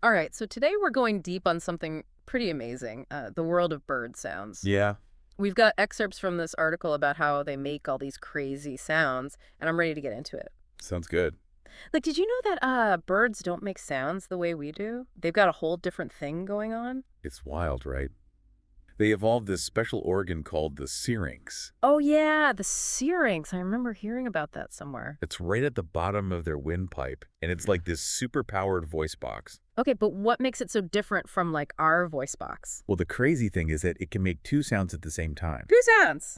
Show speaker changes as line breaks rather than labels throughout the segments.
All right, so today we're going deep on something pretty amazing, the world of bird sounds.
Yeah,
We've got excerpts from this article about how they make all these crazy sounds, and I'm ready to get into it.
sounds good.
Like, did you know that birds don't make sounds the way we do? They've got a whole different thing going on.
It's wild, right? They evolved this special organ called the syrinx.
Oh, yeah, the syrinx. I remember hearing about that somewhere.
It's right at the bottom of their windpipe, and it's like this super-powered voice box.
Okay, but what makes it so different from, like, our voice box?
Well, the crazy thing is that it can make two sounds at the same time.
Two sounds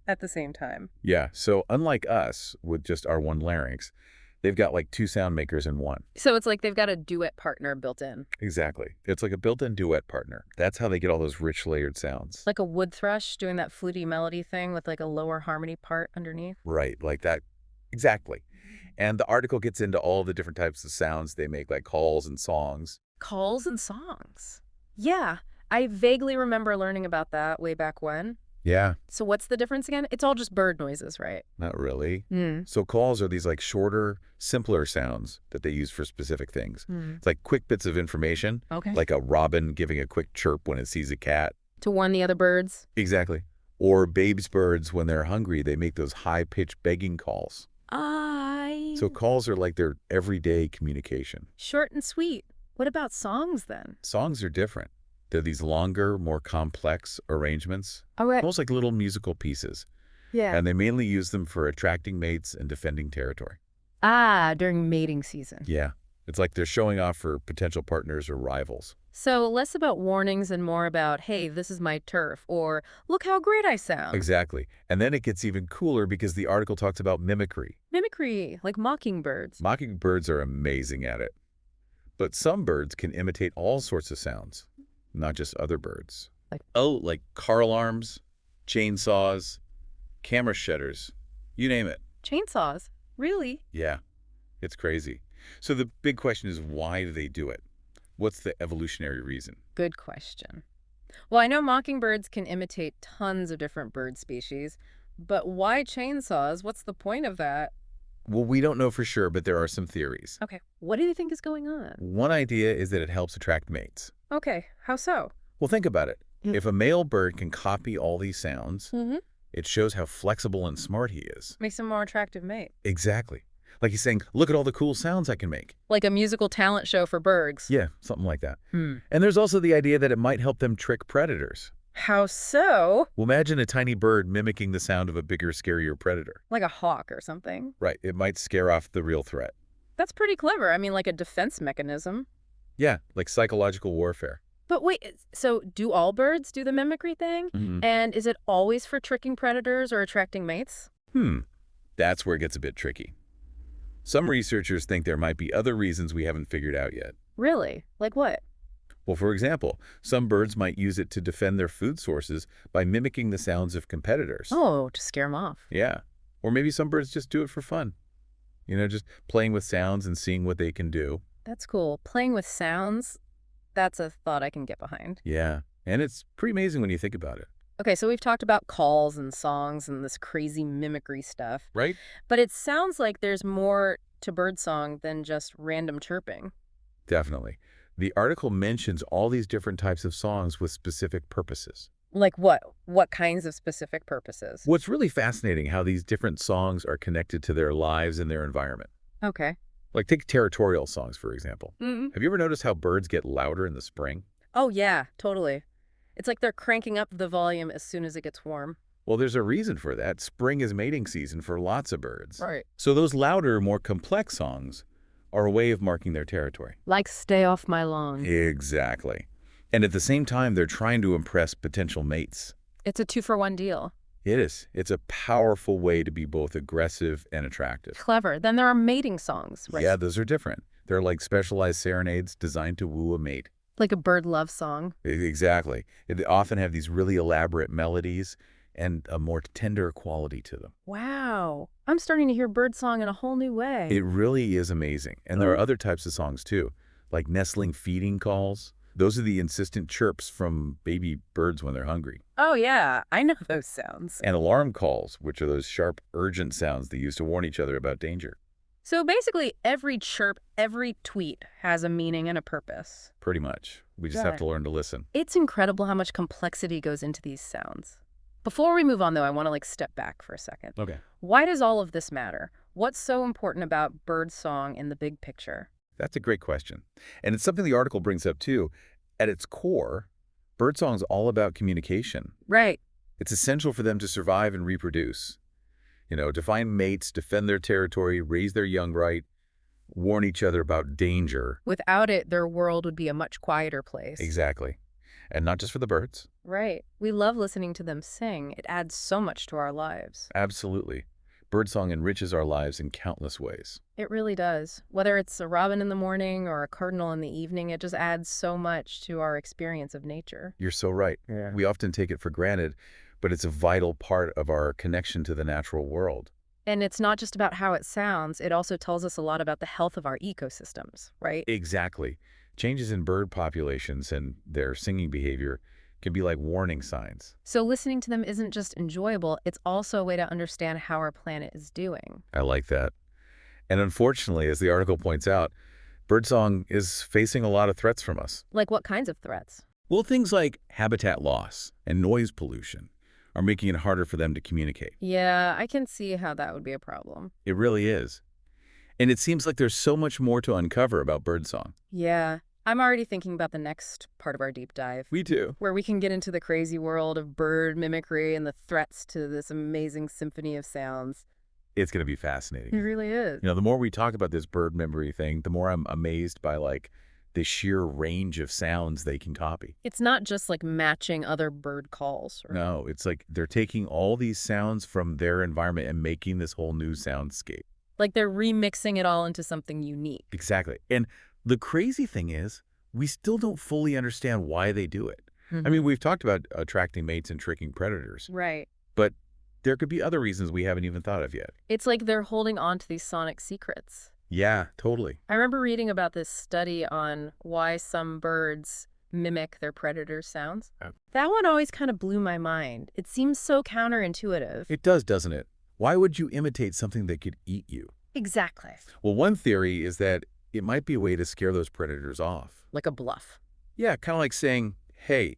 at the same time.
Yeah, so unlike us, with just our one larynx, they've got like two sound makers in one.
So it's like they've got a duet partner built in.
Exactly. It's like a built-in duet partner. That's how they get all those rich, layered sounds.
Like a wood thrush doing that fluty melody thing with like a lower harmony part underneath.
Right, like that. Exactly. And the article gets into all the different types of sounds they make, like calls and songs.
Calls and songs. Yeah, I vaguely remember learning about that way back when.
Yeah,
So what's the difference again? It's all just bird noises, right?
not really.
Hmm.
So calls are these like shorter, simpler sounds that they use for specific things. It's like quick bits of information,
Okay.
like a robin giving a quick chirp when it sees a cat.
To warn the other birds.
Exactly. Or babe's birds, when they're hungry, they make those high-pitched begging calls. So calls are like their everyday communication.
Short and sweet. What about songs then?
Songs are different. They're these longer, more complex arrangements,
All right.
almost like little musical pieces.
Yeah.
And they mainly use them for attracting mates and defending territory.
During mating season.
Yeah. It's like they're showing off for potential partners or rivals.
So less about warnings and more about, hey, this is my turf, or look how great I sound.
Exactly. And then it gets even cooler because the article talks about mimicry.
Mimicry, like mockingbirds.
Mockingbirds are amazing at it. But some birds can imitate all sorts of sounds, not just other birds. Like car alarms, chainsaws, camera shutters, you name it.
Chainsaws. Really?
Yeah, it's crazy. So the big question is, why do they do it? What's the evolutionary reason?
Good question. Well, I know mockingbirds can imitate tons of different bird species, but why chainsaws? What's the point of that?
Well, we don't know for sure, but there are some theories.
Okay, what do you think is going on?
One idea is that it helps attract mates.
Okay, how so?
Well, think about it.
Mm.
If a male bird can copy all these sounds,
Mm-hmm.
it shows how flexible and smart he is.
Makes them more attractive mate.
Exactly. Like he's saying, look at all the cool sounds I can make.
Like a musical talent show for birds.
Yeah, something like that.
Hmm.
And there's also the idea that it might help them trick predators.
How so?
Well, imagine a tiny bird mimicking the sound of a bigger, scarier predator.
Like a hawk or something.
Right, it might scare off the real threat.
That's pretty clever. I mean, like a defense mechanism.
Yeah, like psychological warfare.
But wait, so do all birds do the mimicry thing? And is it always for tricking predators or attracting mates?
That's where it gets a bit tricky. Some researchers think there might be other reasons we haven't figured out yet.
Really? Like what?
Well, for example, some birds might use it to defend their food sources by mimicking the sounds of competitors.
Oh, to scare them off.
Yeah. Or maybe some birds just do it for fun. You know, just playing with sounds and seeing what they can do.
That's cool. Playing with sounds, that's a thought I can get behind.
Yeah. And it's pretty amazing when you think about it.
Okay, so we've talked about calls and songs and this crazy mimicry stuff.
Right?
But it sounds like there's more to birdsong than just random chirping.
Definitely. The article mentions all these different types of songs with specific purposes.
Like what? What kinds of specific purposes?
What's really fascinating how these different songs are connected to their lives and their environment.
Okay.
Like take territorial songs, for example.
Mm-hmm.
Have you ever noticed how birds get louder in the spring?
Oh, yeah, totally. It's like they're cranking up the volume as soon as it gets warm.
Well, there's a reason for that. Spring is mating season for lots of birds.
Right.
So those louder, more complex songs are a way of marking their territory.
Like stay off my lawn.
Exactly. And at the same time, they're trying to impress potential mates.
It's a 2-for-1 deal.
It is. It's a powerful way to be both aggressive and attractive.
Clever. Then there are mating songs, right?
Yeah, those are different. They're like specialized serenades designed to woo a mate.
Like a bird love song.
Exactly. They often have these really elaborate melodies and a more tender quality to them.
Wow. I'm starting to hear birdsong in a whole new way.
It really is amazing. And there are other types of songs too, like nestling feeding calls. Those are the insistent chirps from baby birds when they're hungry.
Oh, yeah. I know those sounds.
And alarm calls, which are those sharp, urgent sounds they use to warn each other about danger.
So basically, every chirp, every tweet has a meaning and a purpose.
Pretty much. We just have to learn to listen.
It's incredible how much complexity goes into these sounds. Before we move on, though, I want to step back for a second.
Okay.
Why does all of this matter? What's so important about birdsong in the big picture?
That's a great question. And it's something the article brings up, too. At its core, birdsong's all about communication.
Right.
It's essential for them to survive and reproduce. To find mates, defend their territory, raise their young right, warn each other about danger.
Without it, their world would be a much quieter place.
Exactly. And not just for the birds.
Right. We love listening to them sing. It adds so much to our lives.
Absolutely. Birdsong enriches our lives in countless ways.
It really does. Whether it's a robin in the morning or a cardinal in the evening, it just adds so much to our experience of nature.
You're so right.
Yeah.
We often take it for granted, but it's a vital part of our connection to the natural world.
And it's not just about how it sounds, it also tells us a lot about the health of our ecosystems, right?
Exactly. Changes in bird populations and their singing behavior can be like warning signs.
So listening to them isn't just enjoyable, it's also a way to understand how our planet is doing.
I like that. And unfortunately, as the article points out, birdsong is facing a lot of threats from us.
Like what kinds of threats?
Well, things like habitat loss and noise pollution are making it harder for them to communicate.
Yeah, I can see how that would be a problem.
It really is. And it seems like there's so much more to uncover about birdsong.
Yeah, I'm already thinking about the next part of our deep dive.
We too.
Where we can get into the crazy world of bird mimicry and the threats to this amazing symphony of sounds.
It's going to be fascinating.
It really is.
The more we talk about this bird memory thing, the more I'm amazed by the sheer range of sounds they can copy.
It's not just matching other bird calls.
No, it's like they're taking all these sounds from their environment and making this whole new soundscape.
Like they're remixing it all into something unique.
Exactly. And the crazy thing is, we still don't fully understand why they do it. I mean, we've talked about attracting mates and tricking predators.
Right.
But there could be other reasons we haven't even thought of yet.
It's like they're holding on to these sonic secrets.
Yeah, totally.
I remember reading about this study on why some birds mimic their predators' sounds. That one always kind of blew my mind. It seems so counterintuitive.
It does, doesn't it? Why would you imitate something that could eat you?
Exactly.
Well, one theory is that it might be a way to scare those predators off.
Like a bluff.
Yeah, kind of like saying, hey,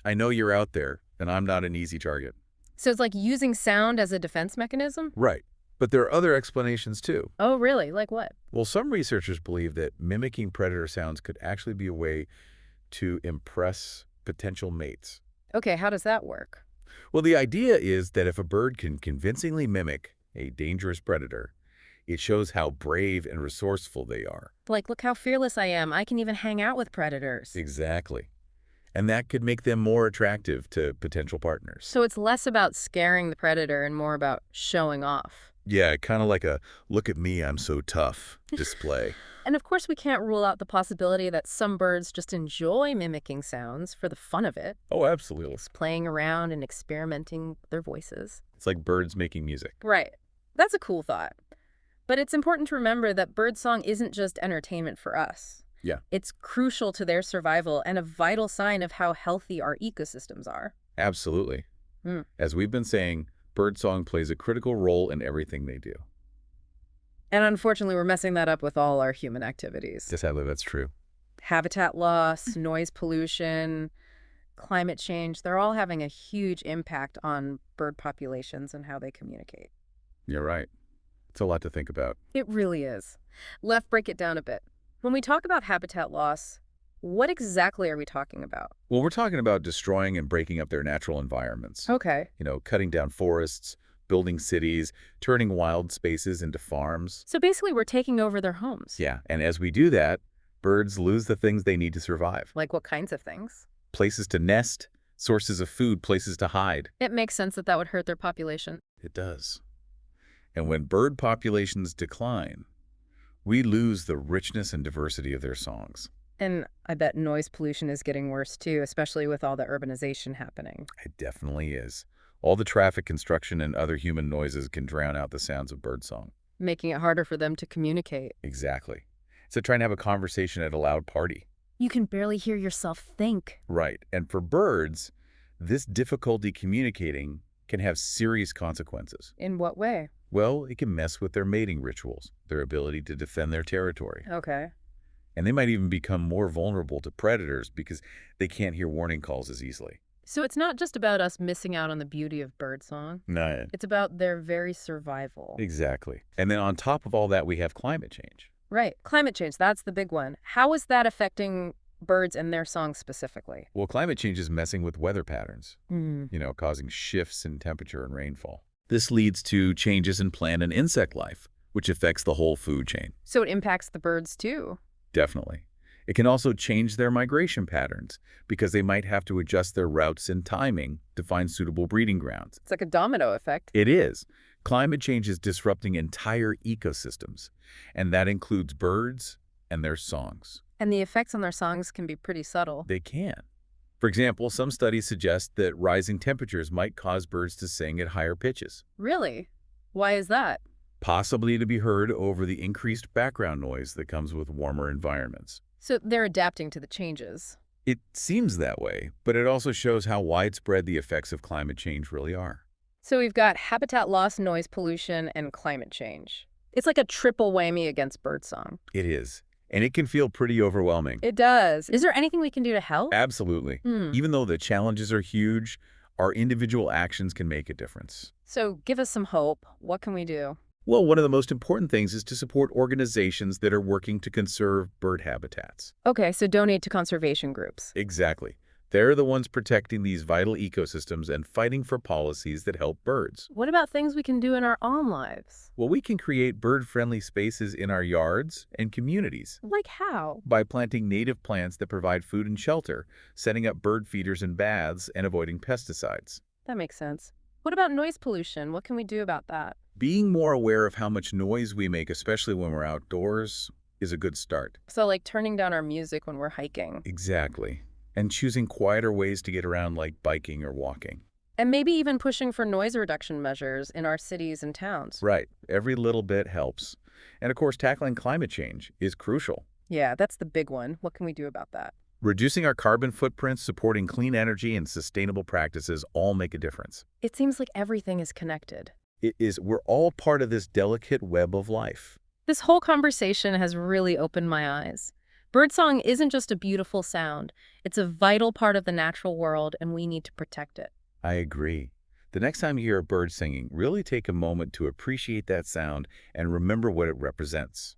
I know you're out there, and I'm not an easy target.
So it's like using sound as a defense mechanism?
Right. But there are other explanations, too.
Oh, really? Like what?
Well, some researchers believe that mimicking predator sounds could actually be a way to impress potential mates.
Okay, how does that work?
Well, the idea is that if a bird can convincingly mimic a dangerous predator, it shows how brave and resourceful they are.
Like, look how fearless I am. I can even hang out with predators.
Exactly. And that could make them more attractive to potential partners.
So it's less about scaring the predator and more about showing off.
Yeah, kind of like a look at me, I'm so tough display.
And of course, we can't rule out the possibility that some birds just enjoy mimicking sounds for the fun of it.
Oh, absolutely.
Just playing around and experimenting with their voices.
It's like birds making music.
Right. That's a cool thought. But it's important to remember that birdsong isn't just entertainment for us.
Yeah.
It's crucial to their survival and a vital sign of how healthy our ecosystems are.
Absolutely. As we've been saying, birdsong plays a critical role in everything they do.
And unfortunately, we're messing that up with all our human activities.
Sadly, that's true.
Habitat loss, noise pollution, climate change, they're all having a huge impact on bird populations and how they communicate.
You're right. It's a lot to think about.
It really is. Let's break it down a bit. When we talk about habitat loss, what exactly are we talking about?
Well, we're talking about destroying and breaking up their natural environments.
Okay.
Cutting down forests, building cities, turning wild spaces into farms.
So basically, we're taking over their homes.
Yeah, and as we do that, birds lose the things they need to survive.
Like what kinds of things?
Places to nest, sources of food, places to hide.
It makes sense that that would hurt their population.
It does. And when bird populations decline, we lose the richness and diversity of their songs.
And I bet noise pollution is getting worse too, especially with all the urbanization happening.
It definitely is. All the traffic, construction, and other human noises can drown out the sounds of birdsong.
Making it harder for them to communicate.
Exactly. It's like trying to have a conversation at a loud party.
You can barely hear yourself think.
Right. And for birds, this difficulty communicating can have serious consequences.
In what way?
Well, it can mess with their mating rituals. their ability to defend their territory.
Okay.
And they might even become more vulnerable to predators because they can't hear warning calls as easily.
So it's not just about us missing out on the beauty of birdsong.
No.
It's about their very survival.
Exactly. And then on top of all that, we have climate change.
Right. Climate change, that's the big one. How is that affecting birds and their songs specifically?
Well, climate change is messing with weather patterns, causing shifts in temperature and rainfall. This leads to changes in plant and insect life, which affects the whole food chain.
So it impacts the birds too?
Definitely. It can also change their migration patterns because they might have to adjust their routes and timing to find suitable breeding grounds.
It's like a domino effect.
It is. Climate change is disrupting entire ecosystems, and that includes birds and their songs.
And the effects on their songs can be pretty subtle.
They can. For example, some studies suggest that rising temperatures might cause birds to sing at higher pitches.
Really? Why is that?
Possibly to be heard over the increased background noise that comes with warmer environments.
So they're adapting to the changes.
It seems that way, but it also shows how widespread the effects of climate change really are.
So we've got habitat loss, noise pollution, and climate change. It's like a triple whammy against birdsong.
It is. And it can feel pretty overwhelming.
It does. Is there anything we can do to help?
Absolutely. Even though the challenges are huge, our individual actions can make a difference.
So give us some hope. What can we do?
Well, one of the most important things is to support organizations that are working to conserve bird habitats.
Okay, so donate to conservation groups.
Exactly. They're the ones protecting these vital ecosystems and fighting for policies that help birds.
What about things we can do in our own lives?
Well, we can create bird-friendly spaces in our yards and communities.
Like how?
By planting native plants that provide food and shelter, setting up bird feeders and baths, and avoiding pesticides.
That makes sense. What about noise pollution? What can we do about that?
Being more aware of how much noise we make, especially when we're outdoors, is a good start.
So like turning down our music when we're hiking.
Exactly. And choosing quieter ways to get around like biking or walking.
And maybe even pushing for noise reduction measures in our cities and towns.
Right. Every little bit helps. And of course, tackling climate change is crucial.
Yeah, that's the big one. What can we do about that?
Reducing our carbon footprint, supporting clean energy, and sustainable practices all make a difference.
It seems like everything is connected.
It is. We're all part of this delicate web of life.
This whole conversation has really opened my eyes. Birdsong isn't just a beautiful sound. It's a vital part of the natural world, and we need to protect it.
I agree. The next time you hear a bird singing, really take a moment to appreciate that sound and remember what it represents.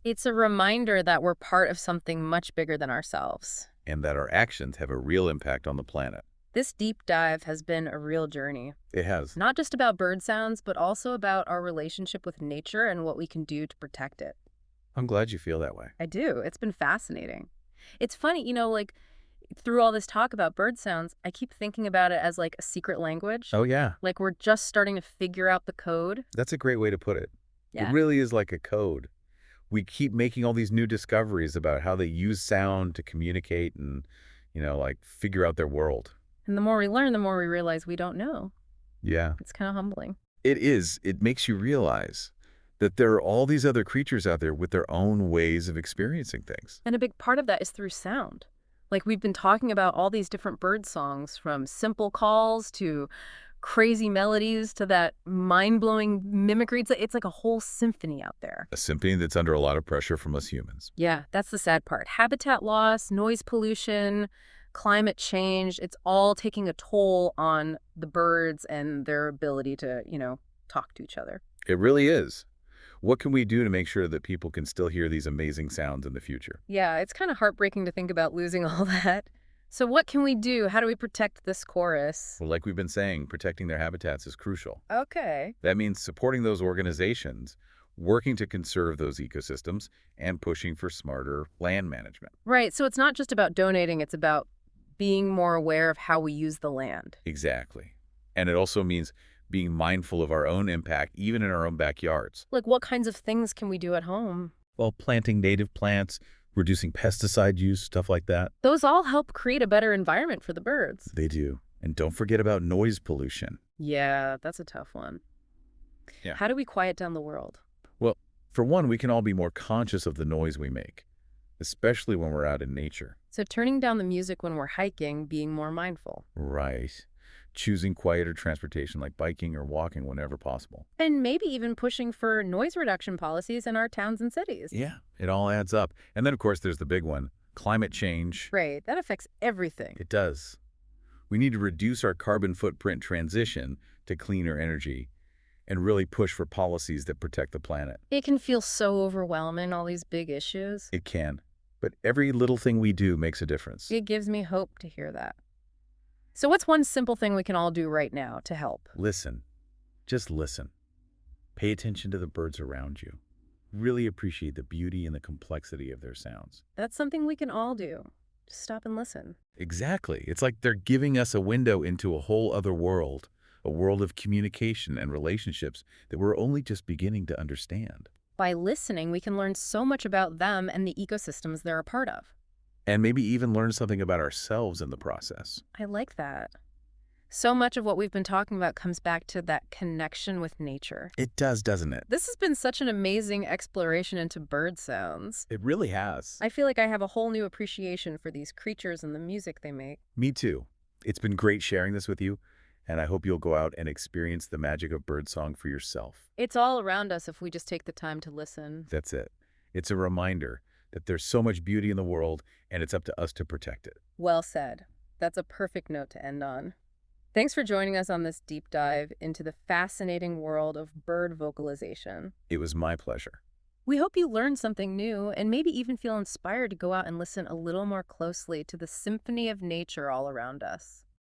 It's a reminder that we're part of something much bigger than ourselves.
And that our actions have a real impact on the planet.
This deep dive has been a real journey.
It has.
Not just about bird sounds, but also about our relationship with nature and what we can do to protect it.
I'm glad you feel that way.
I do. It's been fascinating. It's funny, through all this talk about bird sounds, I keep thinking about it as like a secret language.
Oh, yeah.
Like we're just starting to figure out the code.
That's a great way to put it.
Yeah.
It really is like a code. We keep making all these new discoveries about how they use sound to communicate and, figure out their world.
And the more we learn, the more we realize we don't know.
Yeah.
It's kind of humbling.
It is. It makes you realize that there are all these other creatures out there with their own ways of experiencing things.
And a big part of that is through sound. Like we've been talking about all these different bird songs, from simple calls to crazy melodies to that mind-blowing mimicry. It's like a whole symphony out there.
A symphony that's under a lot of pressure from us humans.
Yeah, that's the sad part. Habitat loss, noise pollution, climate change, it's all taking a toll on the birds and their ability to, talk to each other.
It really is. What can we do to make sure that people can still hear these amazing sounds in the future?
Yeah, it's kind of heartbreaking to think about losing all that. So what can we do? How do we protect this chorus?
Well, like we've been saying, protecting their habitats is crucial.
Okay.
That means supporting those organizations, working to conserve those ecosystems, and pushing for smarter land management.
Right, so it's not just about donating, it's about being more aware of how we use the land.
Exactly. And it also means being mindful of our own impact, even in our own backyards.
Like what kinds of things can we do at home?
Well, planting native plants, reducing pesticide use, stuff like that.
Those all help create a better environment for the birds.
They do. And don't forget about noise pollution.
Yeah, that's a tough one.
Yeah.
How do we quiet down the world?
Well, for one, we can all be more conscious of the noise we make, especially when we're out in nature.
So turning down the music when we're hiking, being more mindful.
Right. choosing quieter transportation like biking or walking whenever possible.
And maybe even pushing for noise reduction policies in our towns and cities.
Yeah, it all adds up. And then, of course, there's the big one, climate change.
Right, that affects everything.
It does. We need to reduce our carbon footprint transition to cleaner energy and really push for policies that protect the planet.
It can feel so overwhelming, all these big issues.
It can. But every little thing we do makes a difference.
It gives me hope to hear that. So what's one simple thing we can all do right now to help?
Listen. Just listen. Pay attention to the birds around you. Really appreciate the beauty and the complexity of their sounds.
That's something we can all do. Just stop and listen.
Exactly. It's like they're giving us a window into a whole other world, a world of communication and relationships that we're only just beginning to understand.
By listening, we can learn so much about them and the ecosystems they're a part of.
And maybe even learn something about ourselves in the process.
I like that. So much of what we've been talking about comes back to that connection with nature.
It does, doesn't it?
This has been such an amazing exploration into bird sounds.
It really has.
I feel like I have a whole new appreciation for these creatures and the music they make.
Me too. It's been great sharing this with you, and I hope you'll go out and experience the magic of birdsong for yourself.
It's all around us if we just take the time to listen.
That's it. It's a reminder that there's so much beauty in the world, and it's up to us to protect it.
Well said. That's a perfect note to end on. Thanks for joining us on this deep dive into the fascinating world of bird vocalization.
It was my pleasure.
We hope you learned something new and maybe even feel inspired to go out and listen a little more closely to the symphony of nature all around us.